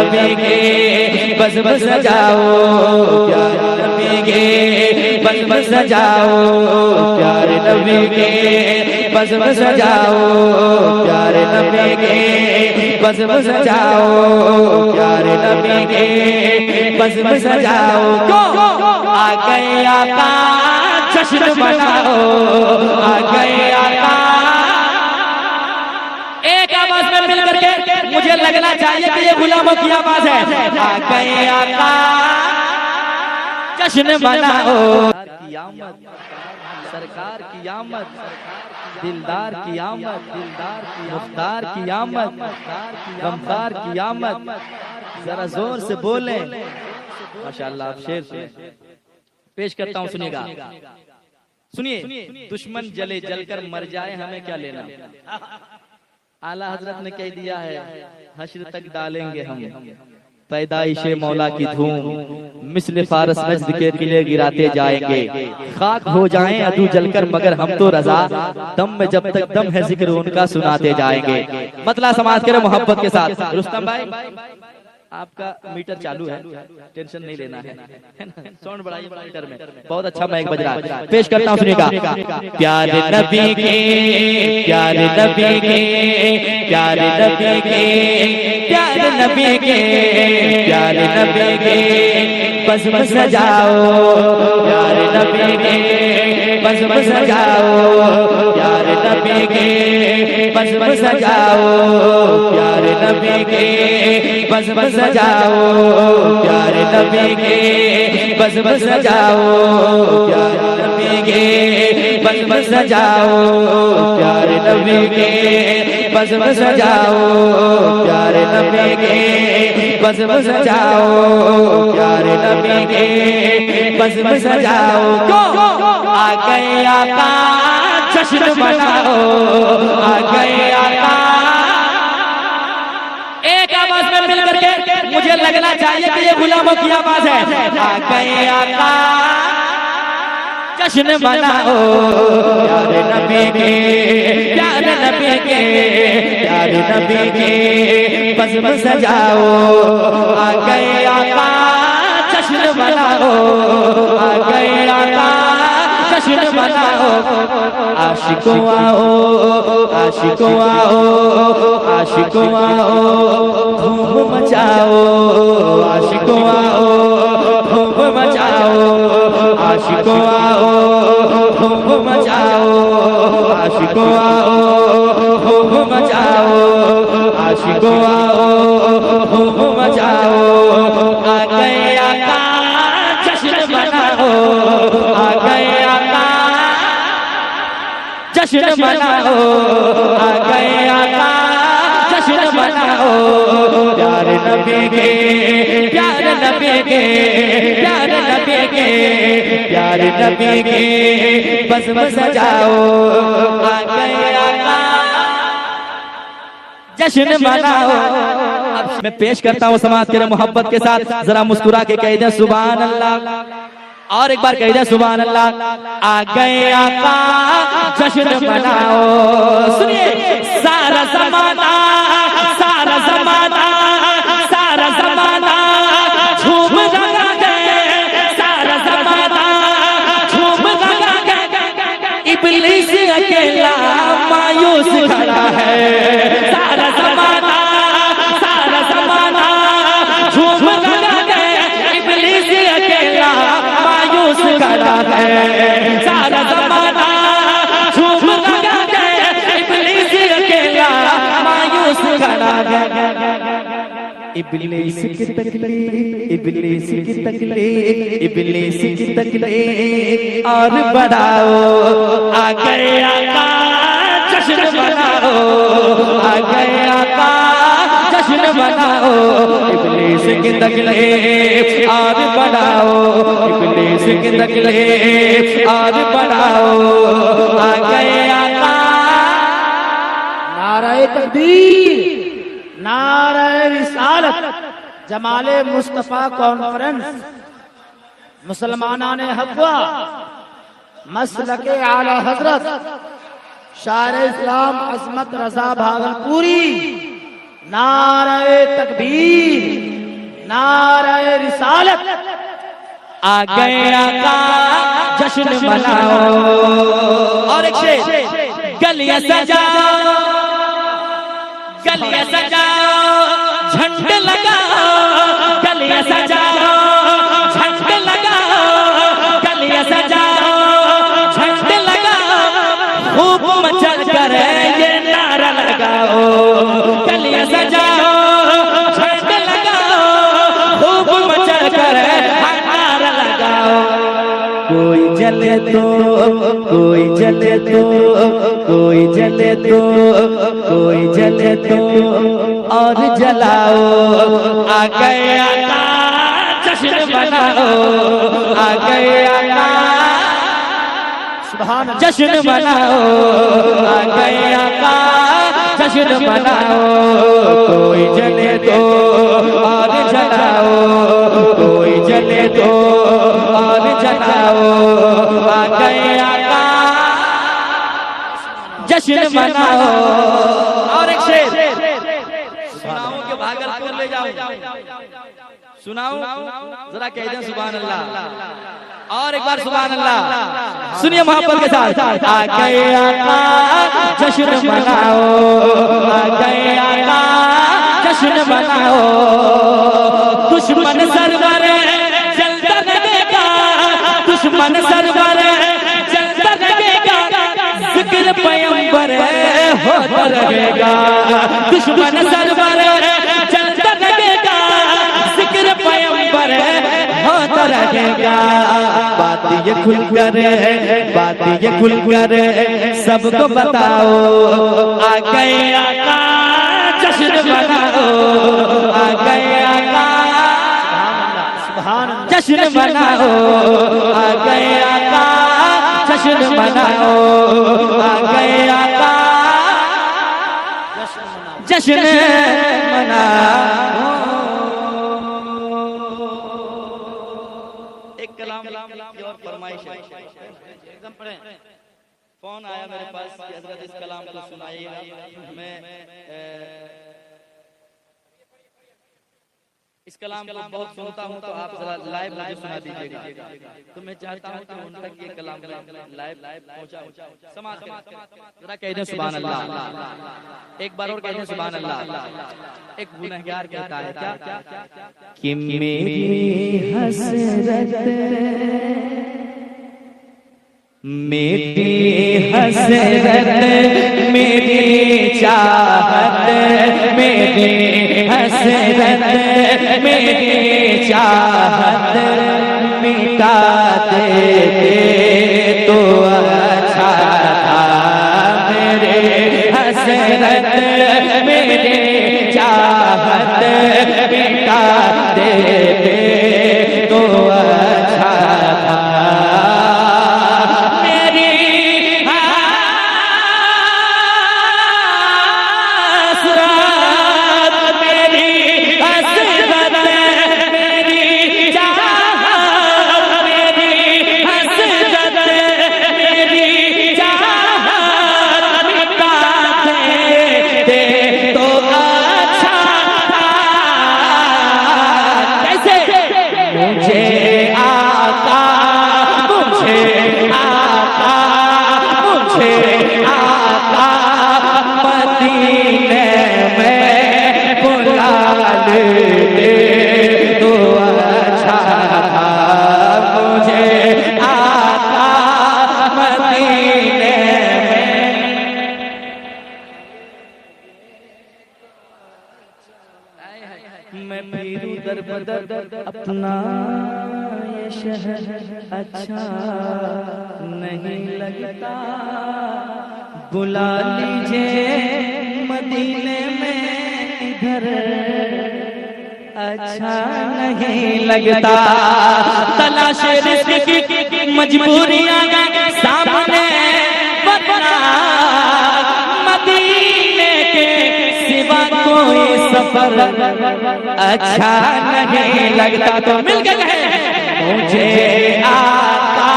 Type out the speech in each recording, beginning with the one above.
नबी के बस बस सजाओ, प्यारे नबी के बस बस सजाओ, प्यारे नबी के बस बस सजाओ, प्यारे नबी के बस बस सजाओ, प्यारे नबी के बस बस सजाओ। आ गए आका जश्न मनाओ, आ गए आका। एक आवाज में मिल करके मुझे लगना चाहिए कि ये गुलामों की आवाज है। आ गए आका जश्न मनाओ। की आमद, सरकार की आमद, दिलदार की आमद, मुख्तार की आमद, गमखार की आमद। जरा जोर से बोलें माशाअल्लाह। आप शेर पेश करता हूँ, सुनिएगा। सुनिए, दुश्मन जले जलकर मर जाए हमें क्या लेना। आला हजरत ने कह दिया है हश्र तक डालेंगे हम पैदाइशे मौला की धूम, मिस्ल फारस नज्द के किले गिराते जाएंगे। खाक हो जाएं अदू जलकर मगर हम तो रजा, दम में जब तक दम है जिक्र उनका सुनाते जाएंगे। मतला समाज करे मोहब्बत के साथ। रुस्तम भाई आपका मीटर चालू है, टेंशन नहीं लेना है ना? साउंड बढ़ाइए मीटर में, बहुत अच्छा माइक बज रहा है। पेश करता हूँ, सुनिएगा। प्यारे नबी के, प्यारे नबी के, प्यारे नबी के, प्यारे नबी के, प्यारे नबी के बस बस सजाओ, प्यारे नबी के बस बस सजाओ, प्यारे नबी के बस बस सजाओ, प्यारे नबी के बस बस सजाओ, प्यारे नबी के बस बस सजाओ, प्यारे नबी के बस बस सजाओ, प्यारे नबी के बस बस सजाओ, प्यारे नबी के बस बस सजाओ, प्यारे नबी के बस बस सजाओ। आ गए आका जश्न मनाओ, आ गए आका। एक आवाज में मिल करके मुझे लगना चाहिए कि ये गुलामों की आवाज है। आ गए आका जश्न मनाओ, प्यारे नबी के, प्यारे नबी के, प्यारे नबी के बस बस सजाओ। आ गए आका जश्न मनाओ, आ गए आका जश्न मनाओ। आशिकों आओ, आशिकों आओ, आशिकों आओ, धूम मचाओ, आशिकों आओ, धूम मचाओ, आशिकों आओ, धूम मचाओ, आशिकों आओ, धूम मचाओ, आशिकों आओ, धूम मचाओ। आ गए आका जश्न मनाओ, आ गए आका जश्न मनाओ, आ गए आका जश्न मनाओ। प्यारे नबी के, प्यारे नबी के, प्यारे नबी के, प्यारे नबी के बस बस सजाओ। आ गए आका जश्न मनाओ। अब मैं पेश करता हूँ समाज के मोहब्बत के साथ। जरा मुस्कुरा के कह दे सुभान अल्लाह, और एक बार कह दे सुभान अल्लाह। आ गए आका जश्न मनाओ। सुनिए, सारा ज़माना, सारा ज़माना, सारा ज़माना झूम रहा है, सारा ज़माना झूम रहा है। इब्लीस अकेला मायूस खड़ा है। सारा ज़माना, सारा ज़माना झूम रहा है, इब्लीस अकेला मायूस खड़ा है। सारा ज़माना झूम रहा है, इब्लीस अकेला मायूस खड़ा है। इब्लीस की तकलीफ, इब्लीस की तकलीफ, इब्लीस की तकलीफ और बढ़ाओ। आ गए आका जश्न मनाओ, आ गए आका जश्न मनाओ। इब्लीस की तकलीफ और बढ़ाओ, इब्लीस की तकलीफ और बढ़ाओ। आ गए आका। नारे तकबीर, नारे रिसालत, जमाले मुस्तफा कॉन्फ्रेंस, मुसलमानाने हक़्वा, मसलके आला हजरत शायर इस्लाम अज़मत रज़ा भागलपुरी। नारे तकबीर, नारे रिसालत। आ गए आका जश्न मनाओ। और एक शेर, गलियां सजाओ गलियां सजाओ झंडे लगाओ, गलियां सजाओ झंडे लगाओ, गलियां सजाओ झंडे लगाओ, खूब मचल कर ये नारा लगाओ। गलियां सजाओ झंडे लगाओ, खूब मचल कर नारा लगाओ। कोई जले तो कोई जले तो कोई जले तो कोई जले तो और जलाओ। आ गए आका जश्न मनाओ, आ गए आका सुभान अल्लाह। जश्न मनाओ, आ गए आका जश्न मनाओ। कोई जले तो और जलाओ, कोई जले तो और जलाओ। आ गए आका जश्न मनाओ। और एक शेर, सुनाओ के भागलपुर ले जाओ, सुनाओ जरा कह दें सुभान अल्लाह। और एक बार सुभान अल्लाह सुनिए मोहब्बत के साथ। आ गए आका जश्न मनाओ, आ गए आका जश्न मनाओ। दुश्मन सरवर जलता रहेगा, दुश्मन सरवर जलता रहेगा, जिक्र पैगंबर होता रहेगा। दुश्मन सरवर जलता रहेगा, जिक्र पैगंबर होता रहेगा। बात ये खुल कर, बात ये खुल कर सबको बताओ। आ गए आका जश्न मनाओ, आ गए आका सुभान अल्लाह। जश्न मनाओ। आ गए आका जश्न मनाओ, आ गए आका जश्न मनाओ। एक कलाम की और फरमाइश है, एकदम पढ़ें। फोन आया मेरे पास कि हजरत इस कलाम को सुनाइएगा। मैं इस कलाम को बहुत सुनता हूँ, तो आप जरा लाइव मुझे सुना दीजिएगा। तो मैं चाहता हूँ कि उन तक ये कलाम लाइव पहुँचाओ, समाज के जरा कह दें सुभान अल्लाह। एक बार और कह दें सुभान अल्लाह। एक गुनहगार कहता है क्या कि मेरी हसरत, मेरी हसरत, मेरी चाहत, मेरी हसरत, मेरी चाहत मिटा देते तो अच्छा था। मेरे हसरत, मेरी चाहत मिटा देते तो अच्छा था। मैं फिरू दर बदर अपना ये शहर अच्छा नहीं लगता। बुला लीजिए मदीने में इधर अच्छा नहीं लगता। तलाश रिज़्क़ की मजबूरियां सामने वरना मदीने के सिवा कोई सफर अच्छा नहीं लगता। तो मिलकर कहें मुझे आका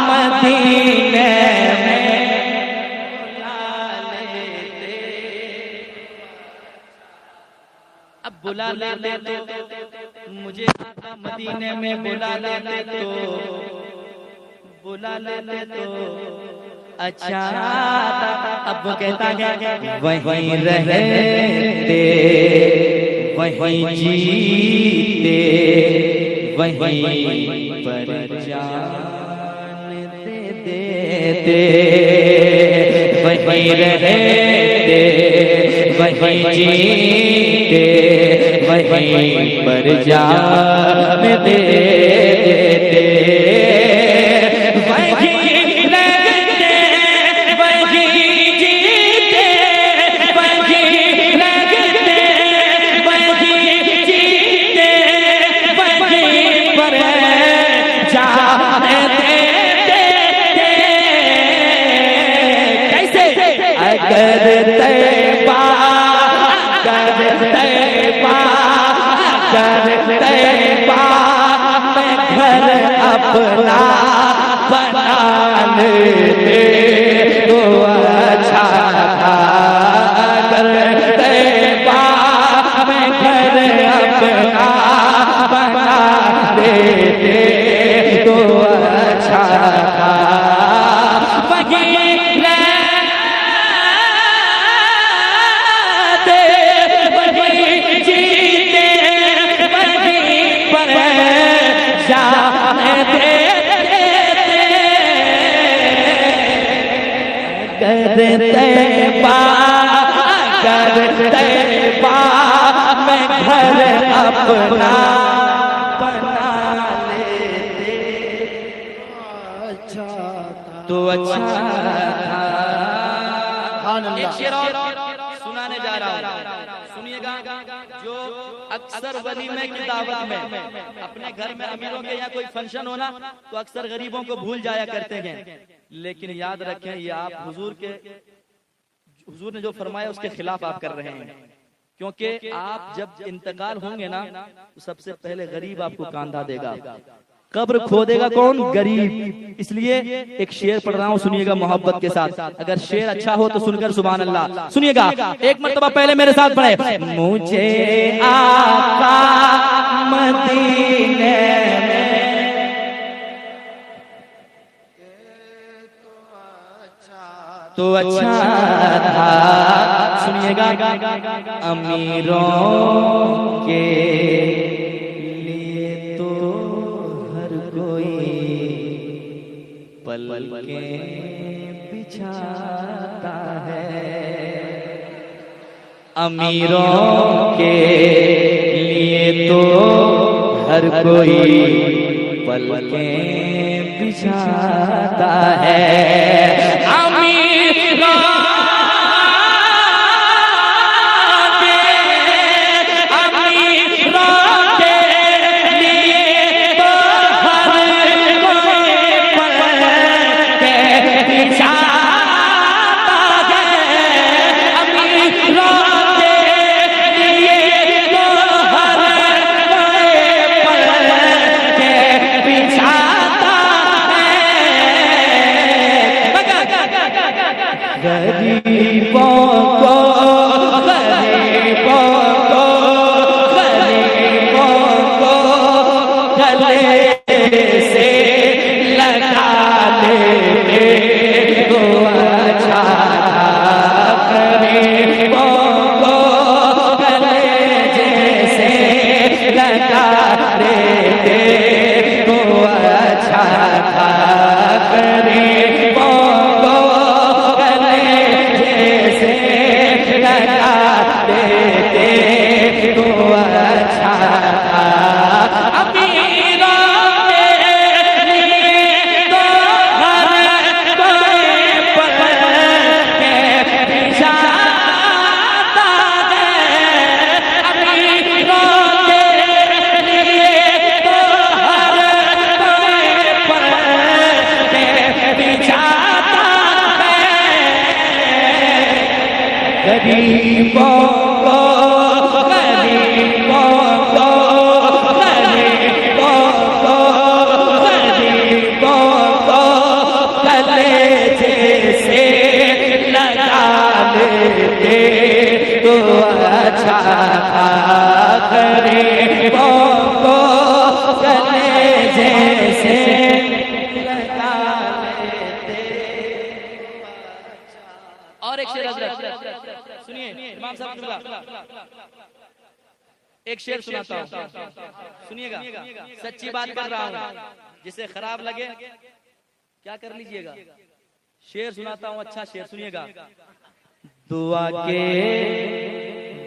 मदीने में बुला लेते। अब बुला ले तो मुझे आका मदीने में बुला लेते तो अच्छा था। अब वो कहता है वहीं रहते वहीं जीते वहीं पर जान दे देते वहीं रहते वहीं जीते वहीं पर जान दे देते अपना बना लेते तो अच्छा था करते में घर अपना बना लेते तो अच्छा था मैं घर अपना बना लेते अच्छा तो अच्छा था। एक शेर और सुनाने जा रहा हूँ, सुनिएगा। जो अक्सर वलीमे की दावत में अपने घर में अमीरों के यहाँ कोई फंक्शन होना तो अक्सर गरीबों को भूल जाया करते हैं, लेकिन याद रखें ये आप हुजूर ने जो फरमाया उसके खिलाफ आप कर रहे हैं, क्योंकि आप जब इंतकाल होंगे ना तो सबसे पहले गरीब आपको कांधा देगा, कब्र खोदेगा कौन? गरीब। इसलिए एक शेर पढ़ रहा हूँ, सुनिएगा मोहब्बत के साथ। अगर शेर अच्छा हो तो सुनकर सुभान अल्लाह सुनिएगा। एक मर्तबा पहले मेरे साथ पढ़े। मुझे आका मदीने तो अच्छा था। सुनिएगा, अमीरों के लिए तो हर कोई पल के बिछाता है, अमीरों के लिए तो हर कोई पल के बिछाता है। तो अच्छा था गरीबों इमाम साहब सुनिएगा, एक शेर सुनाता हूँ, सुनिएगा, सच्ची बात कर रहा हूँ, जिसे खराब लगे क्या कर लीजिएगा। शेर सुनाता हूँ, अच्छा शेर सुनिएगा। दुआ के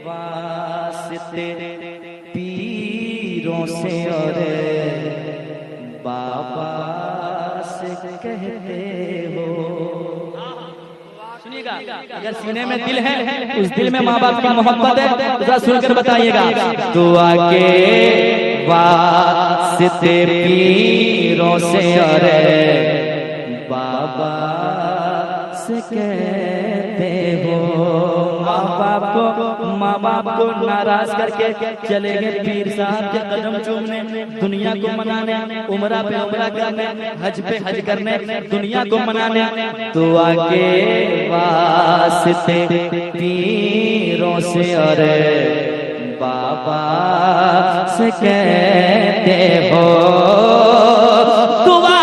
वास्ते पीरों से और बाबा से कहते हो। सुनिएगा, अगर सीने में दिल है, उस दिल में माँ बाप की मोहब्बत है, तो जरा सुनकर बताइएगा। दुआ के वास्ते पीरों से और बाबा से कहते हो। माँ बाप को नाराज करके चले गए पीर साहब के कदम चूमने, दुनिया को मनाने, उमरा पे उमरा करने, हज पे हज करने, दुनिया को मनाने। दुआ के वास्ते पीरों से और बाबा से कहते हो। दुआ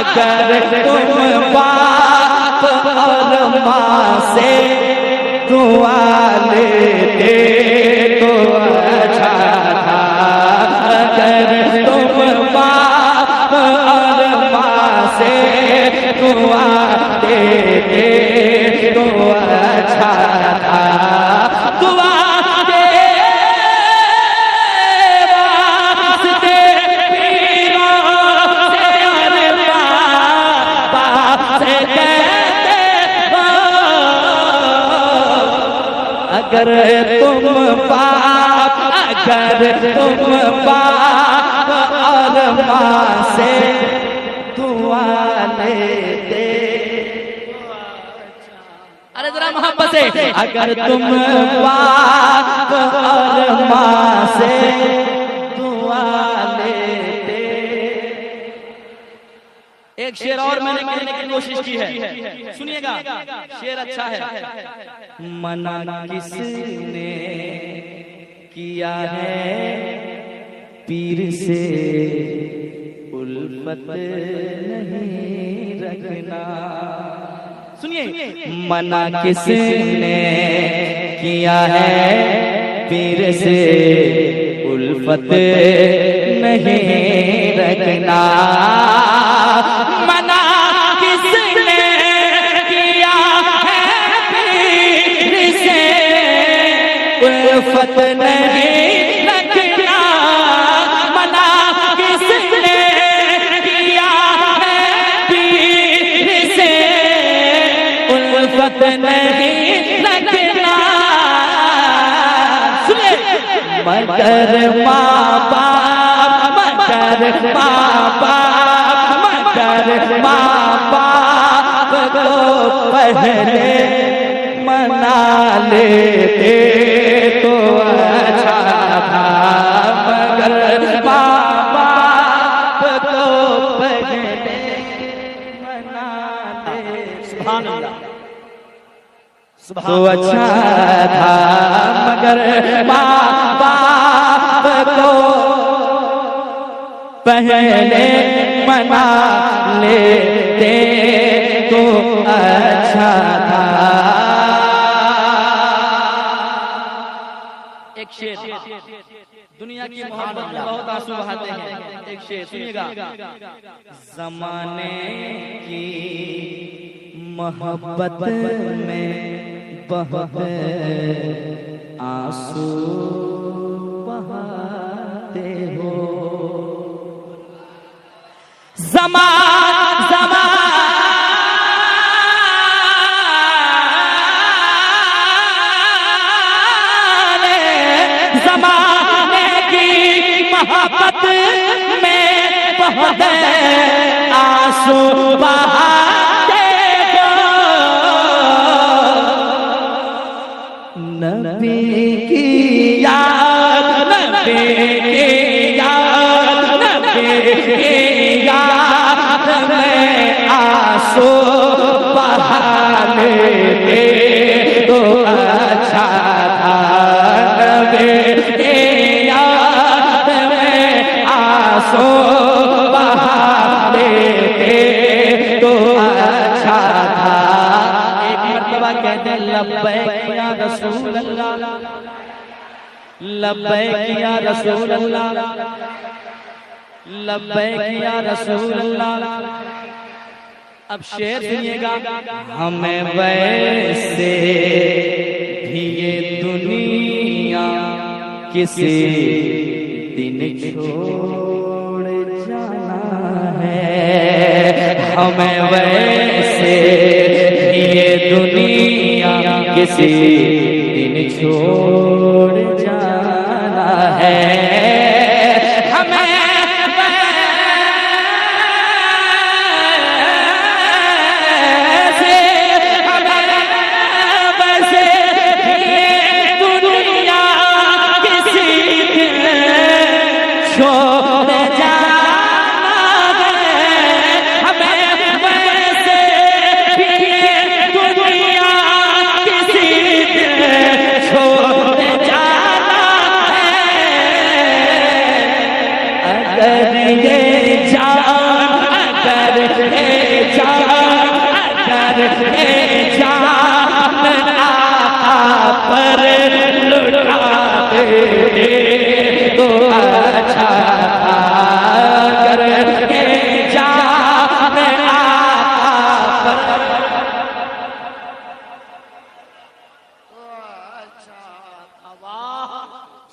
अगर तुम बाप और माँ से दुआ लेते तो अच्छा था। अगर तुम बाप और माँ से दुआ लेते तो अच्छा था। दुआ अगर तुम बाप और माँ से दुआ लेते। अरे जरा मोहब्बत से, अगर तुम बाप और माँ से दुआ लेते। एक शेर और मैंने कहने की कोशिश की है, सुनिएगा, शेर अच्छा है। मना किसने किया है पीर से उल्फत नहीं रखना। सुनिए, मना किसने किया है पीर से उल्फत नहीं रखना। मना किसने किया है पीर से उल्फत नहीं रखना। मना किसने किया है पीर से उल्फत नहीं रखना। सुनिए, मगर माँ बाप, मगर माँ बाप, मगर माँ बाप को पहले मना लेते तो अच्छा था। मगर माँ बाप को पहले मना लेते तो अच्छा था। मगर माँ बाप को पहले मना लेते तो अच्छा था। एक शेर, दुनिया की मोहब्बत में बहुत आंसू बहाते हैं। एक शेर सुनिएगा। जमाने की मोहब्बत में बहुत आंसू बहाते हो। ज़माने की मोहब्बत में बहुत आंसू बहाते हो। अच्छा था, नबी याद में आंसू बहा देते तो अच्छा था। एक मर्तबा कहते लब्बैक या रसूल अल्लाह, लब्बैक या रसूल अल्लाह, लब्बैक या रसूल अल्लाह। अब शेर सुनिएगा, हमें वैसे भी ये दुनिया किसी दिन छोड़ जाना है, हमें वैसे भी ये दुनिया किसी दिन छोड़ जाना है।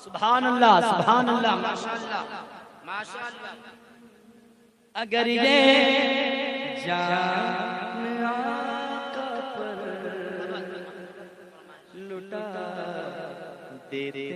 सुभान अल्लाह, सुभान अल्लाह, माशाअल्लाह, माशाअल्लाह। अगर ये जान आका पर लुटा देते